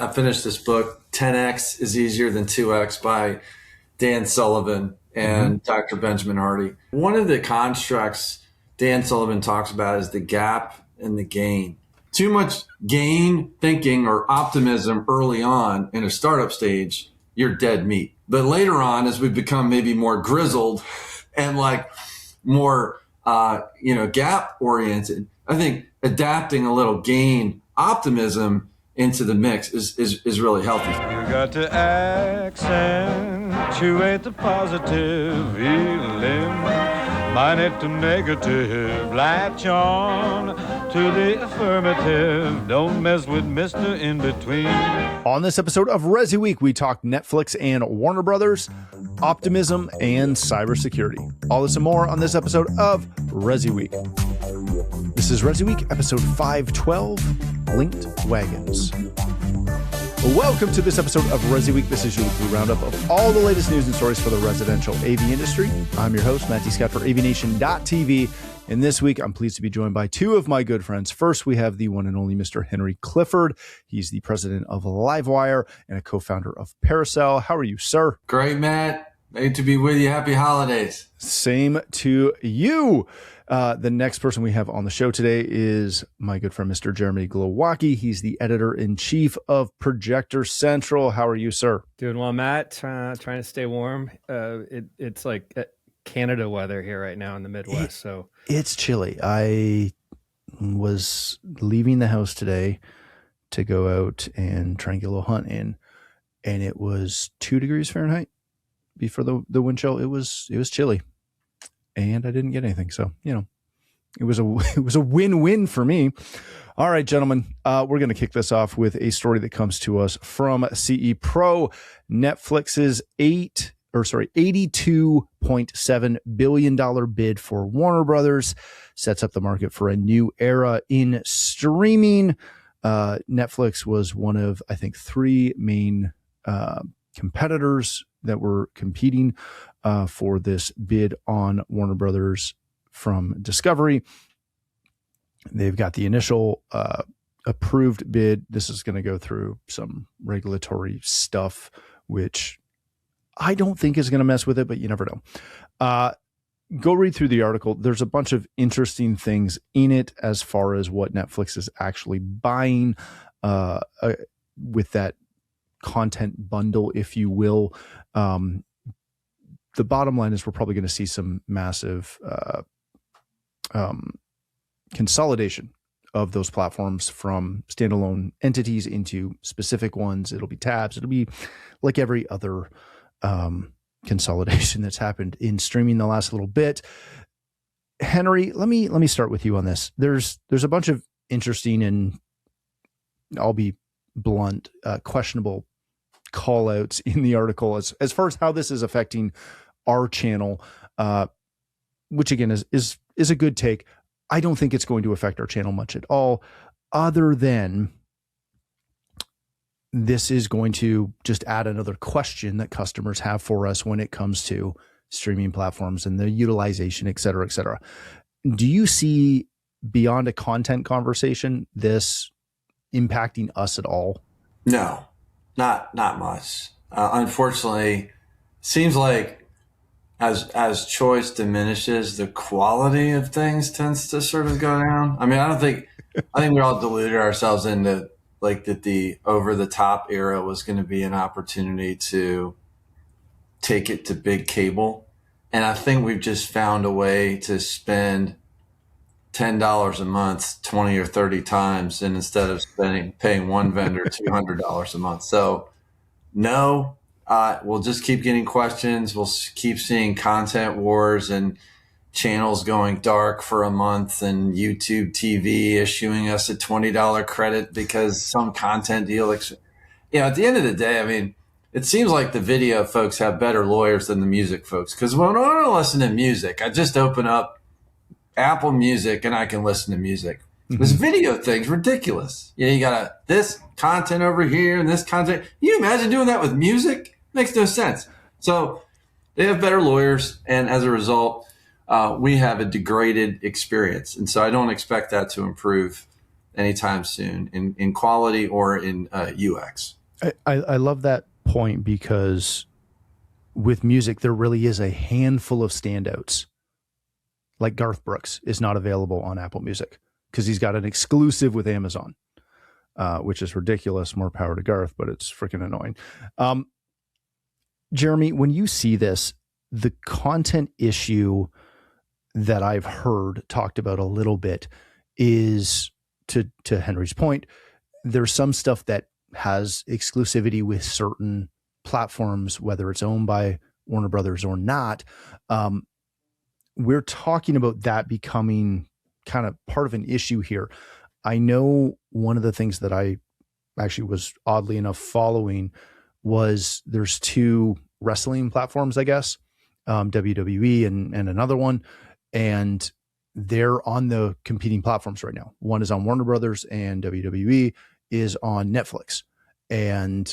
I finished this book, 10X is Easier Than 2X by Dan Sullivan and Dr. Benjamin Hardy. One of the constructs Dan Sullivan talks about is the gap and the gain. Too much gain thinking or optimism early on in a startup stage, you're dead meat. But later on, as we become maybe more grizzled and like more, gap oriented, I think adapting a little gain optimism into the mix is really healthy. You got to accentuate the positive, mind it to negative, latch on to the affirmative, don't mess with Mr. In-Between. On this episode of ResiWeek, we talk Netflix and Warner Brothers, optimism, and cybersecurity. All this and more on this episode of ResiWeek. This is ResiWeek, episode 512, Linked Wagons. Welcome to this episode of ResiWeek. This is your weekly roundup of all the latest news and stories for the residential AV industry. I'm your host, Matthew Scott for AVNation.tv. And this week, I'm pleased to be joined by two of my good friends. First, we have the one and only Mr. Henry Clifford. He's the president of Livewire and a co-founder of Paracel. How are you, sir? Great, Matt. Great to be with you. Happy holidays. Same to you. The next person we have on the show today is my good friend, Mr. Jeremy Glowacki. He's the editor-in-chief of Projector Central. How are you, sir? Doing well, Matt. Trying to stay warm. It's like Canada weather here right now in the Midwest. So it's chilly. I was leaving the house today to go out and try and get a little hunt in, and it was 2 degrees Fahrenheit before the wind chill. It was chilly. And I didn't get anything. So, it was a win-win for me. All right, gentlemen, we're going to kick this off with a story that comes to us from CE Pro. Netflix's $82.7 billion bid for Warner Brothers sets up the market for a new era in streaming. Netflix was one of, I think, 3 main competitors that were competing for this bid on Warner Brothers from Discovery. They've got the initial approved bid. This is going to go through some regulatory stuff, which I don't think is going to mess with it, but you never know. Go read through the article. There's a bunch of interesting things in it as far as what Netflix is actually buying with that content bundle, if you will. The bottom line is we're probably going to see some massive consolidation of those platforms from standalone entities into specific ones. It'll be tabs. It'll be like every other consolidation that's happened in streaming the last little bit. Henry, let me start with you on this. There's a bunch of interesting and, I'll be blunt, questionable call outs in the article as far as how this is affecting our channel, which again is a good take. I don't think it's going to affect our channel much at all, other than this is going to just add another question that customers have for us when it comes to streaming platforms and the utilization, et cetera, et cetera. Do you see, beyond a content conversation, this impacting us at all? No, not much. Unfortunately, seems like as choice diminishes, the quality of things tends to sort of go down. I mean, I think we all deluded ourselves into like that the over the top era was going to be an opportunity to take it to big cable. And I think we've just found a way to spend $10 a month 20 or 30 times, and instead of paying one vendor $200 a month. So no, we'll just keep getting questions. We'll keep seeing content wars and channels going dark for a month, and YouTube TV issuing us a $20 credit because some content deal. At the end of the day, I mean, it seems like the video folks have better lawyers than the music folks. Because when I want to listen to music, I just open up Apple Music and I can listen to music. Mm-hmm. This video thing's ridiculous. You got this content over here and this content. Can you imagine doing that with music? Makes no sense. So they have better lawyers, and as a result, we have a degraded experience. And so I don't expect that to improve anytime soon in quality or in UX. I love that point, because with music, there really is a handful of standouts. Like Garth Brooks is not available on Apple Music because he's got an exclusive with Amazon, which is ridiculous. More power to Garth, but it's freaking annoying. Jeremy, when you see this, the content issue that I've heard talked about a little bit is, to Henry's point, there's some stuff that has exclusivity with certain platforms, whether it's owned by Warner Brothers or not. We're talking about that becoming kind of part of an issue here. I know one of the things that I actually was oddly enough following was there's two wrestling platforms, I guess, WWE and another one, and they're on the competing platforms right now. One is on Warner Brothers and WWE is on Netflix. And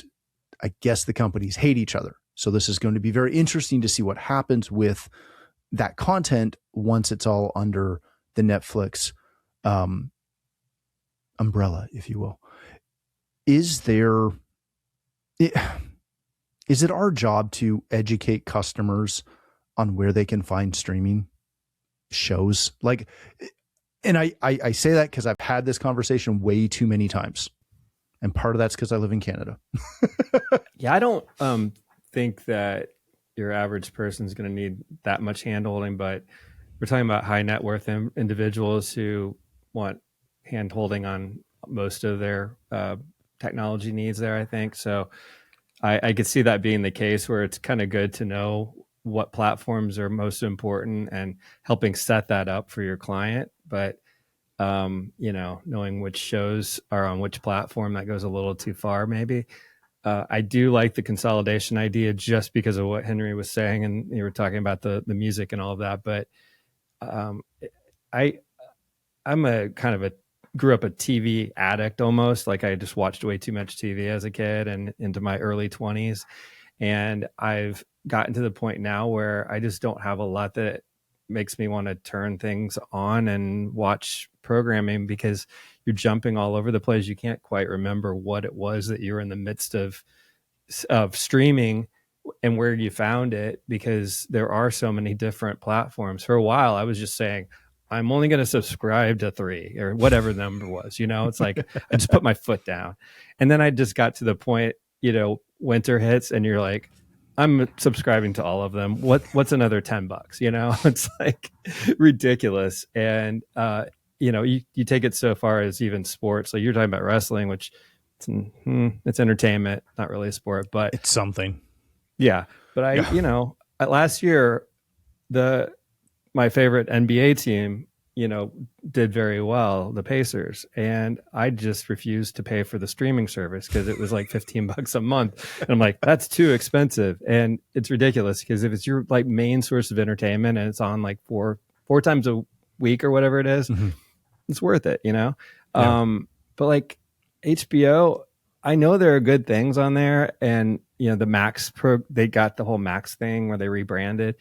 I guess the companies hate each other. So this is going to be very interesting to see what happens with that content once it's all under the Netflix umbrella, if you will. Is it our job to educate customers on where they can find streaming shows? Like, and I say that because I've had this conversation way too many times. And part of that's because I live in Canada. Yeah, I don't think that your average person is going to need that much hand-holding, but we're talking about high net worth individuals who want hand-holding on most of their technology needs there, I think. So I could see that being the case, where it's kind of good to know what platforms are most important and helping set that up for your client. But knowing which shows are on which platform, that goes a little too far, maybe. I do like the consolidation idea just because of what Henry was saying, and you were talking about the music and all of that. But I'm a kind of grew up a TV addict almost. Like, I just watched way too much TV as a kid and into my early 20s. And I've gotten to the point now where I just don't have a lot that makes me want to turn things on and watch programming, because you're jumping all over the place. You can't quite remember what it was that you're in the midst of streaming and where you found it, because there are so many different platforms. For a while, I was just saying, I'm only going to subscribe to 3 or whatever the number was. It's like I just put my foot down. And then I just got to the point, winter hits and you're like, I'm subscribing to all of them. What's another $10? It's like ridiculous. And, you take it so far as even sports. Like, you're talking about wrestling, which it's entertainment, not really a sport, but it's something. Yeah. But last year, my favorite NBA team, did very well, the Pacers. And I just refused to pay for the streaming service because it was like $15 a month. And I'm like, that's too expensive. And it's ridiculous, because if it's your like main source of entertainment and it's on like four times a week or whatever it is, it's worth it, Yeah. But like HBO, I know there are good things on there. And, the Max they got the whole Max thing where they rebranded,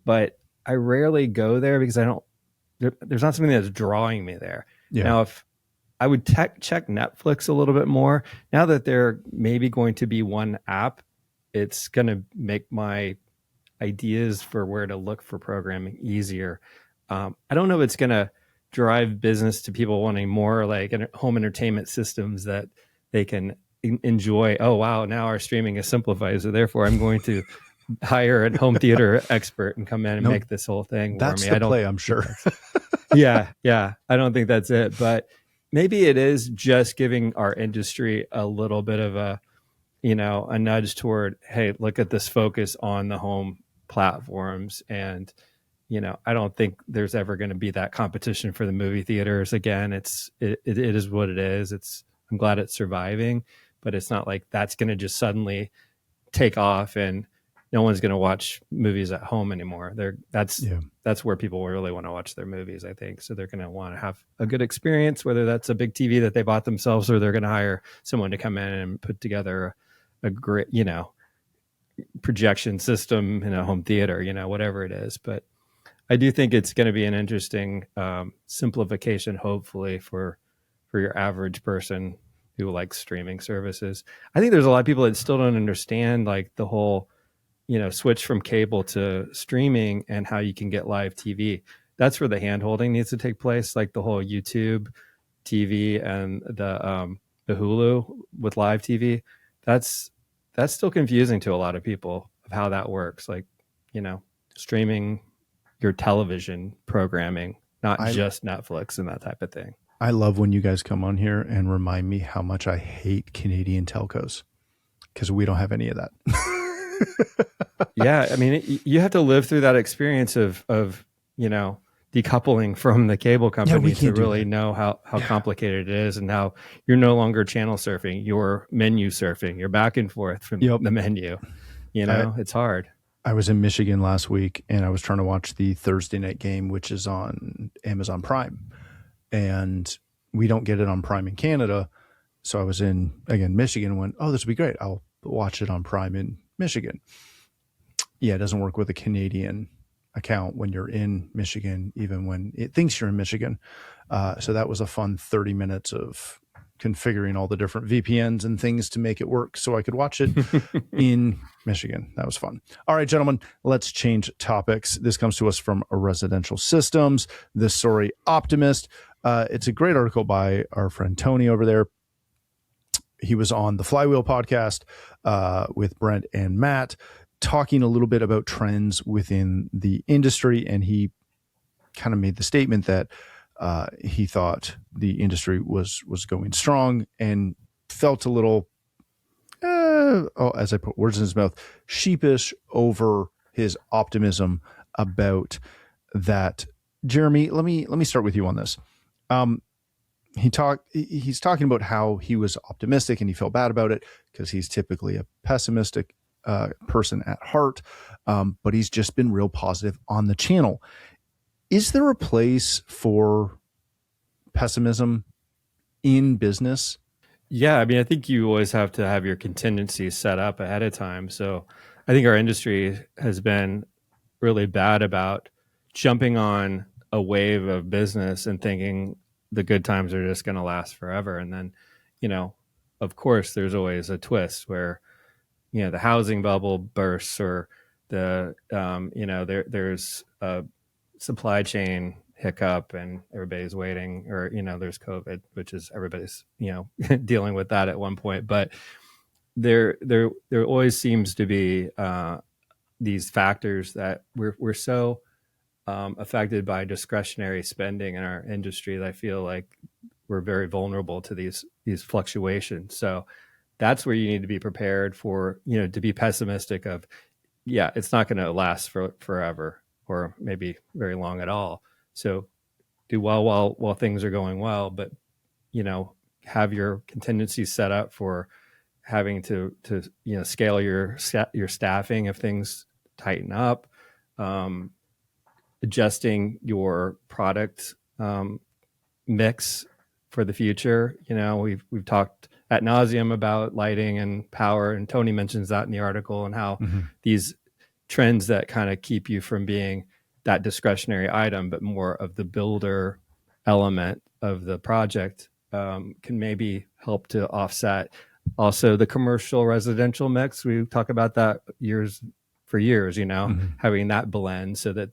but I rarely go there because there's not something that's drawing me there. Yeah. Now, if I would check Netflix a little bit more, now that they're maybe going to be one app, it's going to make my ideas for where to look for programming easier. I don't know if it's going to drive business to people wanting more like home entertainment systems that they can enjoy. Oh, wow, now our streaming is simplified, so therefore I'm going to hire a home theater expert and come in and make this whole thing for me. That's the play, I'm sure. Yeah. I don't think that's it, but maybe it is just giving our industry a little bit of a nudge toward, hey, look at this focus on the home platforms. And, I don't think there's ever going to be that competition for the movie theaters again. It is what it is. I'm glad it's surviving, but it's not like that's going to just suddenly take off and no one's going to watch movies at home anymore. That's where people really want to watch their movies, I think. So they're going to want to have a good experience, whether that's a big TV that they bought themselves, or they're going to hire someone to come in and put together a great, projection system in a home theater, whatever it is. But I do think it's going to be an interesting simplification, hopefully, for for your average person who likes streaming services. I think there's a lot of people that still don't understand like the whole, switch from cable to streaming and how you can get live TV. That's where the hand holding needs to take place, like the whole YouTube TV and the Hulu with live TV. That's still confusing to a lot of people of how that works. Like, streaming your television programming, not just Netflix and that type of thing. I love when you guys come on here and remind me how much I hate Canadian telcos because we don't have any of that. Yeah. I mean, you have to live through that experience of decoupling from the cable company to really know how complicated it is and how you're no longer channel surfing, you're menu surfing, you're back and forth from the menu. It's hard. I was in Michigan last week and I was trying to watch the Thursday night game, which is on Amazon Prime. And we don't get it on Prime in Canada. So I was in, again, Michigan and went, oh, this would be great. I'll watch it on Prime in Michigan. Yeah, it doesn't work with a Canadian account when you're in Michigan, even when it thinks you're in Michigan. So that was a fun 30 minutes of configuring all the different VPNs and things to make it work so I could watch it in Michigan. That was fun. All right, gentlemen, let's change topics. This comes to us from Residential Systems. This story, Optimist. It's a great article by our friend Tony over there. He was on the Flywheel podcast with Brent and Matt, talking a little bit about trends within the industry. And he kind of made the statement that he thought the industry was going strong and felt a little, as I put words in his mouth, sheepish over his optimism about that. Jeremy, let me start with you on this. He's talking about how he was optimistic and he felt bad about it because he's typically a pessimistic person at heart, but he's just been real positive on the channel. Is there a place for pessimism in business? Yeah, I mean, I think you always have to have your contingencies set up ahead of time. So I think our industry has been really bad about jumping on a wave of business and thinking the good times are just going to last forever. And then, of course, there's always a twist where, the housing bubble bursts or there's a supply chain hiccup and everybody's waiting, or there's COVID, which is everybody's dealing with that at one point. But there always seems to be these factors that we're so affected by discretionary spending in our industry that I feel like we're very vulnerable to these fluctuations. So that's where you need to be prepared for, to be pessimistic of, it's not going to last forever or maybe very long at all. So do well while things are going well, but, have your contingencies set up for having to scale your staffing if things tighten up, adjusting your product mix for the future. We've talked ad nauseum about lighting and power, and Tony mentions that in the article, and how these trends that kind of keep you from being that discretionary item, but more of the builder element of the project, can maybe help to offset. Also, the commercial residential mix, we talk about that for years, having that blend so that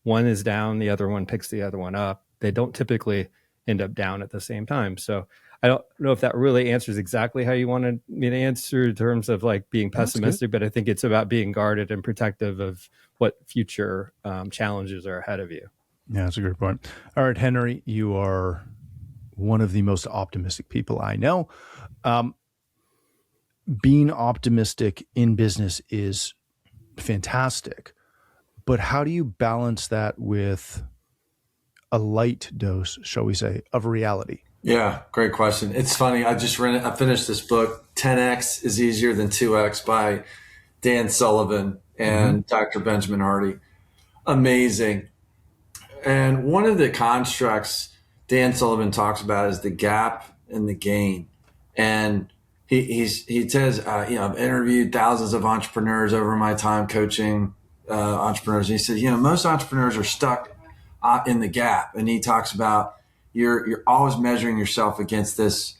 one is down, the other one picks the other one up. They don't typically end up down at the same time. So I don't know if that really answers exactly how you wanted me to answer in terms of like being pessimistic, but I think it's about being guarded and protective of what future challenges are ahead of you. Yeah, that's a great point. All right, Henry, you are one of the most optimistic people I know. Being optimistic in business is fantastic, but how do you balance that with a light dose, shall we say, of reality? Yeah, great question. It's funny. I finished this book, 10X is Easier Than 2X by Dan Sullivan and Dr. Benjamin Hardy. Amazing. And one of the constructs Dan Sullivan talks about is the gap and the gain. And he says, I've interviewed thousands of entrepreneurs over my time coaching entrepreneurs. And he said, most entrepreneurs are stuck in the gap. And he talks about, you're always measuring yourself against this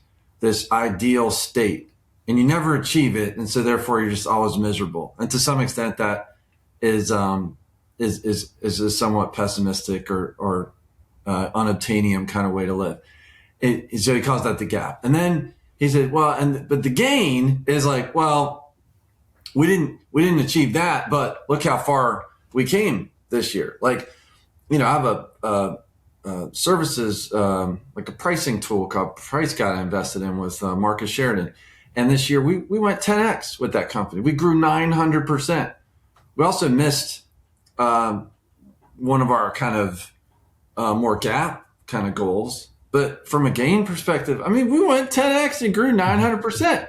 ideal state, and you never achieve it, and so therefore you're just always miserable. And to some extent, that is a somewhat pessimistic or unobtainium kind of way to live. So he calls that the gap. And then he said, but the gain is like, well, we didn't achieve that, but look how far we came this year. Like, I have a services, like a pricing tool called Price Guide I invested in with Marcus Sheridan. And this year we went 10X with that company. We grew 900%. We also missed one of our kind of more gap kind of goals. But from a gain perspective, I mean, we went 10X and grew 900%.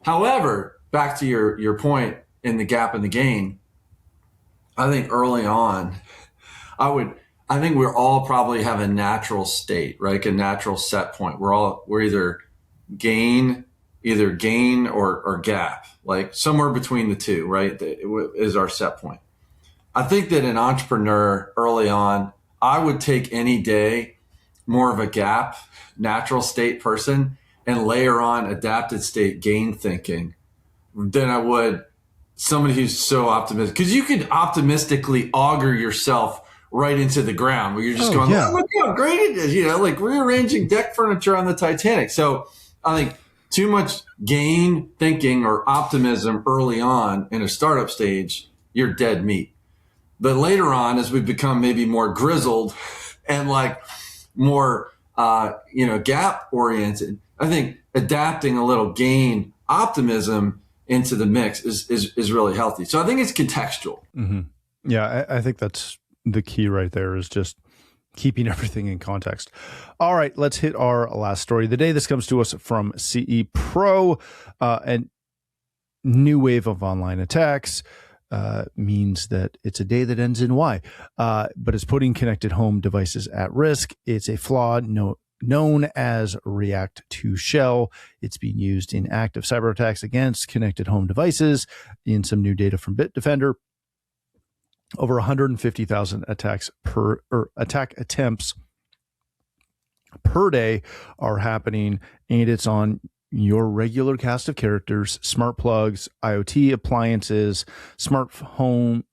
However, back to your point in the gap and the gain, I think early on, I think we're all probably have a natural state, right? Like a natural set point. We're either gain or gap, like somewhere between the two, right? Is our set point. I think that an entrepreneur early on, I would take any day more of a gap, natural state person, and layer on adapted state gain thinking than I would somebody who's so optimistic. Because you could optimistically auger yourself right into the ground where you're just going, yeah. oh, look how great it is, like rearranging deck furniture on the Titanic. So I think too much gain thinking or optimism early on in a startup stage, you're dead meat. But later on, as we become maybe more grizzled and like more, gap oriented, I think adapting a little gain optimism into the mix is really healthy. So I think it's contextual. Mm-hmm. Yeah, I think that's the key right there, is just keeping everything in context. All right, let's hit our last story of the day. This comes to us from CE Pro. And new wave of online attacks means that it's a day that ends in Y, but it's putting connected home devices at risk. It's a flaw known as React to Shell. It's being used in active cyber attacks against connected home devices. In some new data from Bitdefender, over 150,000 attack attempts per day are happening, and it's on your regular cast of characters, smart plugs, IoT appliances, smartphones,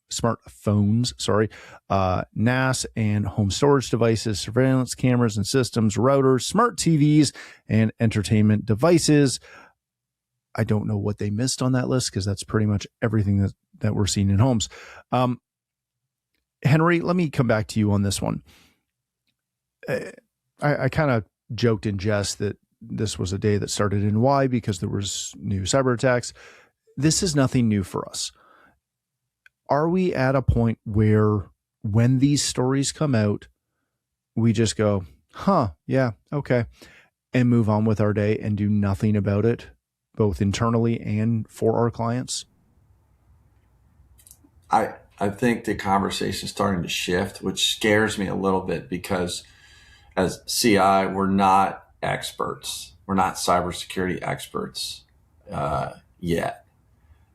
NAS and home storage devices, surveillance cameras and systems, routers, smart TVs, and entertainment devices. I don't know what they missed on that list, because that's pretty much everything that we're seeing in homes. Henry, let me come back to you on this one. I kind of joked in jest that this was a day that started in Y because there was new cyber attacks. This is nothing new for us. Are we at a point where when these stories come out, we just go, yeah, okay, and move on with our day and do nothing about it, both internally and for our clients? I think the conversation is starting to shift, which scares me a little bit, because as CI, we're not experts. We're not cybersecurity experts yet.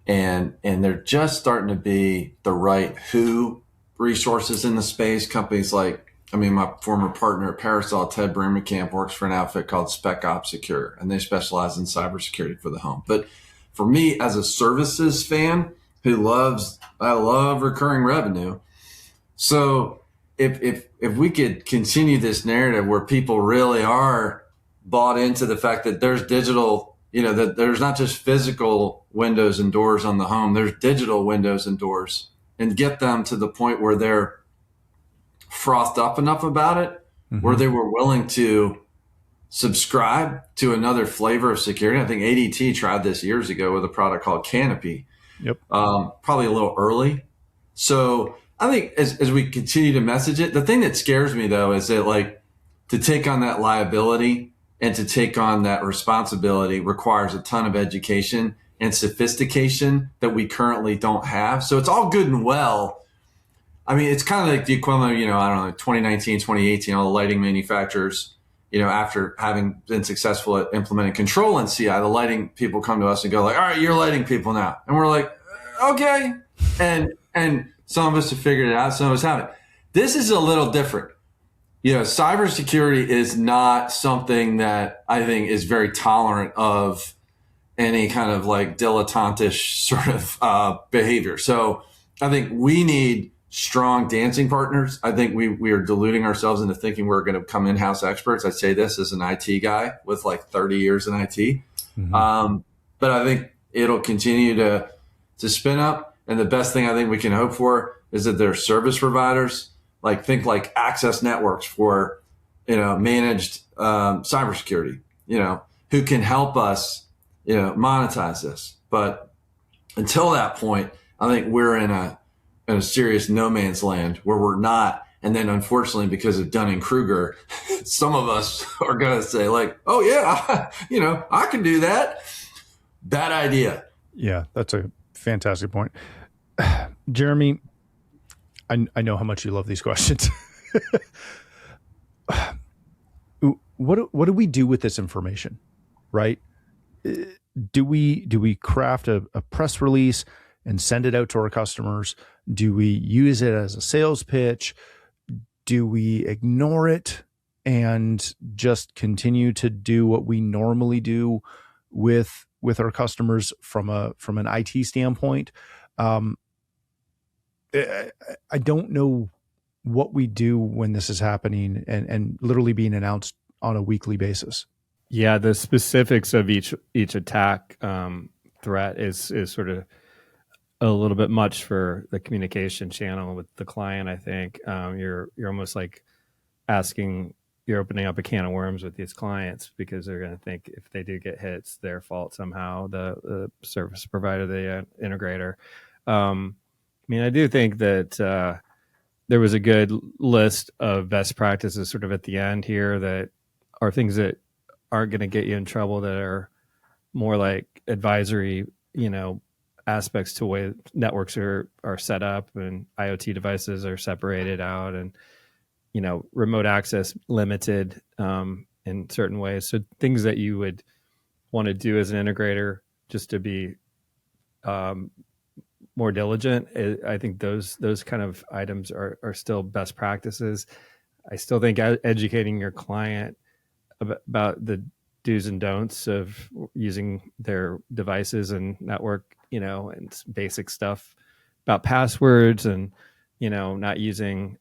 And they're just starting to be the right who resources in the space. Companies like, my former partner at Parasol, Ted Brimmerkamp, works for an outfit called Spec Ops Secure, and they specialize in cybersecurity for the home. But for me, as a services fan I love recurring revenue. So if we could continue this narrative where people really are bought into the fact that there's digital, that there's not just physical windows and doors on the home, there's digital windows and doors, and get them to the point where they're frothed up enough about it, where they were willing to subscribe to another flavor of security. I think ADT tried this years ago with a product called Canopy. Yep. Probably a little early. So I think as we continue to message it, the thing that scares me though is that, like, to take on that liability and to take on that responsibility requires a ton of education and sophistication that we currently don't have. So it's all good and well. It's kind of like the equivalent of, 2019, 2018, all the lighting manufacturers, after having been successful at implementing control in CI, the lighting people come to us and go like, all right, you're lighting people now. And we're like, okay. And some of us have figured it out. Some of us haven't. This is a little different. cybersecurity is not something that I think is very tolerant of any kind of like dilettantish sort of behavior. So I think we need strong dancing partners. I think we are deluding ourselves into thinking we're going to become in-house experts. I say this as an IT guy with like 30 years in IT. But I think it'll continue to spin up. And the best thing I think we can hope for is that there are service providers, think like access networks for, managed cybersecurity, who can help us, monetize this. But until that point, I think we're in a serious no man's land where we're not. And then unfortunately, because of Dunning-Kruger, some of us are going to say like, oh yeah, I can do that. Bad idea. Yeah, that's a fantastic point. Jeremy, I know how much you love these questions. What do we do with this information, right? Do we craft a press release and send it out to our customers? Do we use it as a sales pitch? Do we ignore it and just continue to do what we normally do with our customers from an IT standpoint? I don't know what we do when this is happening and literally being announced on a weekly basis. Yeah, the specifics of each attack threat is sort of a little bit much for the communication channel with the client. I think you're almost like you're opening up a can of worms with these clients because they're going to think if they do get hit, it's their fault somehow, the service provider, the integrator. I do think that there was a good list of best practices sort of at the end here that are things that aren't going to get you in trouble, that are more like advisory, aspects to the way networks are set up and IoT devices are separated out and, remote access limited in certain ways. So things that you would want to do as an integrator just to be more diligent. I think those kind of items are still best practices. I still think educating your client about the do's and don'ts of using their devices and network, and basic stuff about passwords and, not using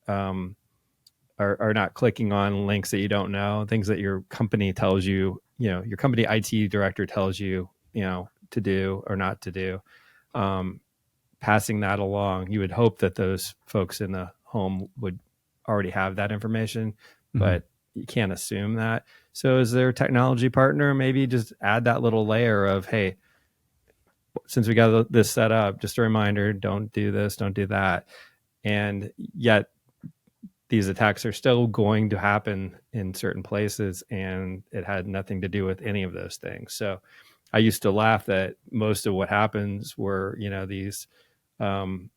or not clicking on links that you don't know, things that your company tells you, your company IT director tells you, to do or not to do. Passing that along, you would hope that those folks in the home would already have that information, but you can't assume that. So as their technology partner, maybe just add that little layer of, hey, since we got this set up, just a reminder, don't do this, don't do that. And yet these attacks are still going to happen in certain places, and it had nothing to do with any of those things. So I used to laugh that most of what happens were, these, Trojan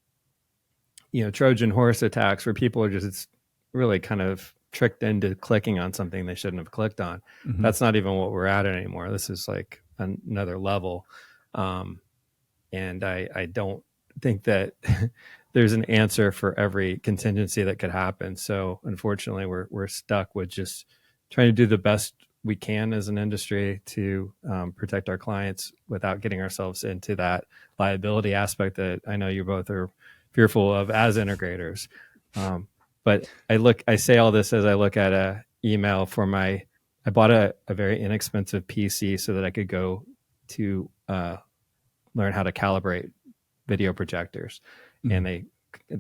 horse attacks where people are just really kind of tricked into clicking on something they shouldn't have clicked on. That's not even what we're at anymore. This is like another level. And I don't think that there's an answer for every contingency that could happen. So unfortunately, we're stuck with just trying to do the best we can as an industry to protect our clients without getting ourselves into that liability aspect that I know you both are fearful of as integrators. But I say all this as I look at a email I bought a very inexpensive PC so that I could go to learn how to calibrate video projectors, and they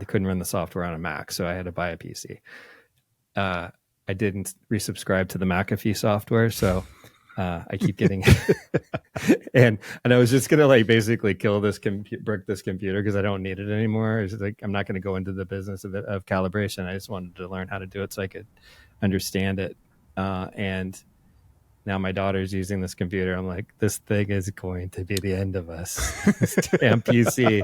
couldn't run the software on a Mac, so I had to buy a PC. I didn't resubscribe to the McAfee software, so I keep getting and I was just gonna basically kill this brick this computer because I don't need it anymore. It's like I'm not going to go into the business of calibration. I just wanted to learn how to do it so I could understand it. And now my daughter's using this computer. I'm like, this thing is going to be the end of us. This damn PC,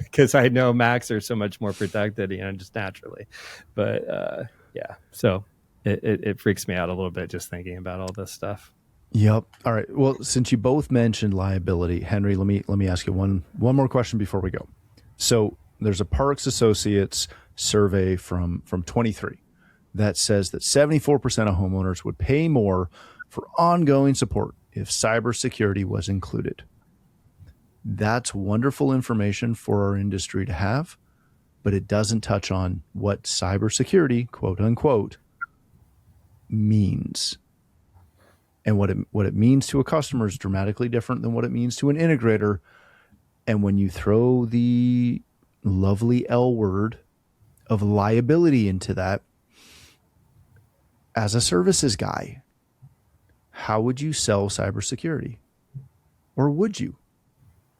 because I know Macs are so much more protected, just naturally. But yeah, so it freaks me out a little bit just thinking about all this stuff. Yep. All right. Well, since you both mentioned liability, Henry, let me ask you one more question before we go. So there's a Parks Associates survey from 23 that says that 74% of homeowners would pay more for ongoing support if cybersecurity was included. That's wonderful information for our industry to have, but it doesn't touch on what cybersecurity, quote unquote, means. And what it means to a customer is dramatically different than what it means to an integrator. And when you throw the lovely L word of liability into that, as a services guy, how would you sell cybersecurity? Or would you?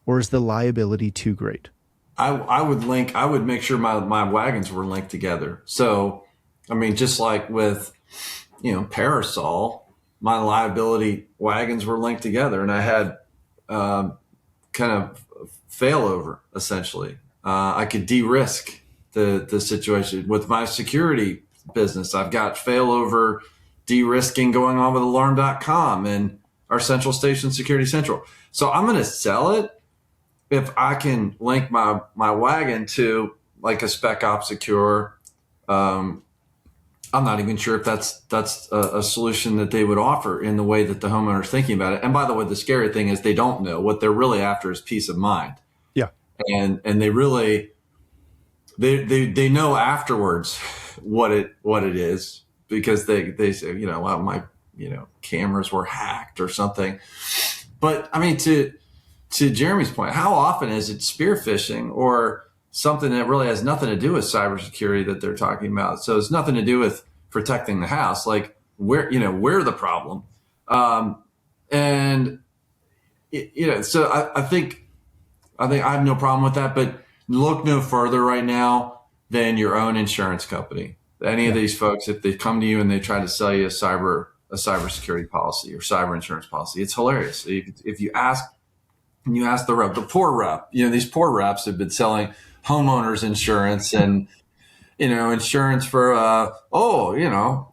Or is the liability too great? I would make sure my wagons were linked together. So, I mean, just like with, Parasol, my liability wagons were linked together, and I had kind of failover, essentially. I could de-risk the situation. With my security business, I've got failover de-risking going on with alarm.com and our Central Station Security Central. So I'm going to sell it if I can link my wagon to like a Spec Op Secure. I'm not even sure if that's a solution that they would offer in the way that the homeowner is thinking about it. And by the way, the scary thing is they don't know. What they're really after is peace of mind. Yeah. And they really they know afterwards what it is, because they say, well, my cameras were hacked or something. But I mean, to Jeremy's point, how often is it spear phishing or something that really has nothing to do with cybersecurity that they're talking about? So it's nothing to do with protecting the house. Like we're the problem. So I think I have no problem with that, but look no further right now than your own insurance company. Any of these folks, if they come to you and they try to sell you a cybersecurity policy or cyber insurance policy, it's hilarious. If you ask the rep, the poor rep, these poor reps have been selling homeowners insurance and, insurance for, I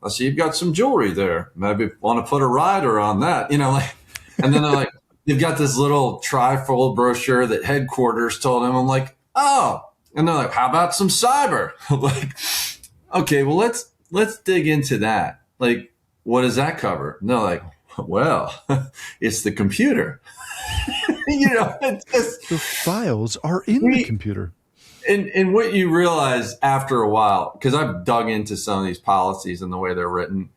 see you've got some jewelry there. Maybe want to put a rider on that, and then they're like, they've got this little trifold brochure that headquarters told them. I'm like, oh, and they're like, how about some cyber? I'm like, okay, well, let's dig into that. Like, what does that cover? And they're like, well, it's the computer. The files are in the computer. And what you realize after a while, because I've dug into some of these policies and the way they're written,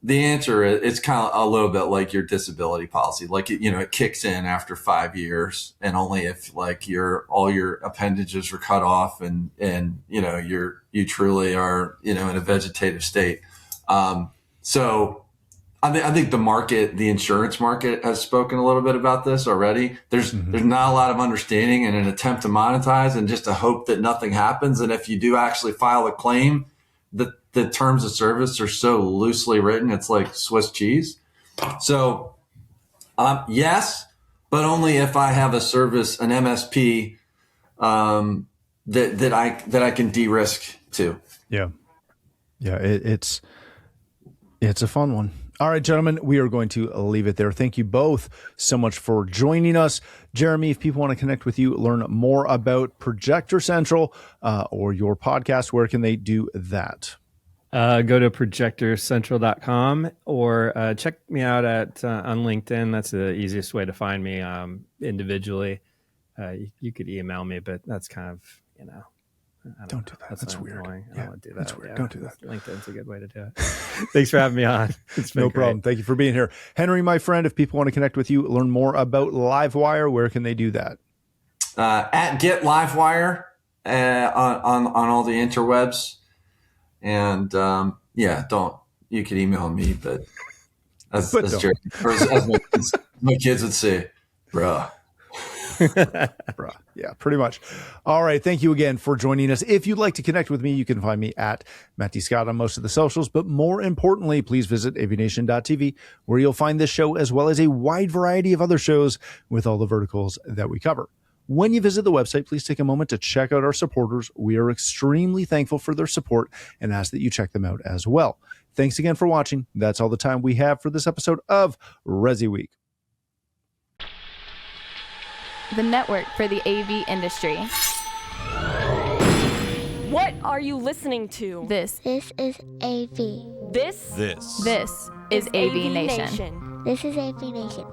the answer is it's kind of a little bit like your disability policy. Like, it kicks in after 5 years, and only if like all your appendages are cut off and you truly are, in a vegetative state. So I think the insurance market has spoken a little bit about this already. There's not a lot of understanding and an attempt to monetize and just a hope that nothing happens. And if you do actually file a claim, the terms of service are so loosely written, it's like Swiss cheese. So yes, but only if I have a service, an MSP that I can de-risk to. Yeah. It's a fun one. All right, gentlemen, we are going to leave it there. Thank you both so much for joining us. Jeremy, if people want to connect with you, learn more about Projector Central or your podcast, where can they do that? Go to projectorcentral.com or check me out on LinkedIn. That's the easiest way to find me individually. You could email me, but that's kind of, Don't do that. That's weird. Annoying. I Yeah, don't want to do that. that's weird. Don't do that. LinkedIn's a good way to do it. Thanks for having me on. It's been No great. problem. Thank you for being here. Henry, my friend, if people want to connect with you, learn more about Livewire, where can they do that? At Get Livewire on all the interwebs. And you can email me, but as my kids would say, bruh. Bruh. Yeah, pretty much. All right. Thank you again for joining us. If you'd like to connect with me, you can find me at Matt D. Scott on most of the socials. But more importantly, please visit AVNation.tv, where you'll find this show as well as a wide variety of other shows with all the verticals that we cover. When you visit the website, please take a moment to check out our supporters. We are extremely thankful for their support and ask that you check them out as well. Thanks again for watching. That's all the time we have for this episode of ResiWeek. The network for the AV industry. What are you listening to? This This is AV. This is AV Nation. This is AV Nation.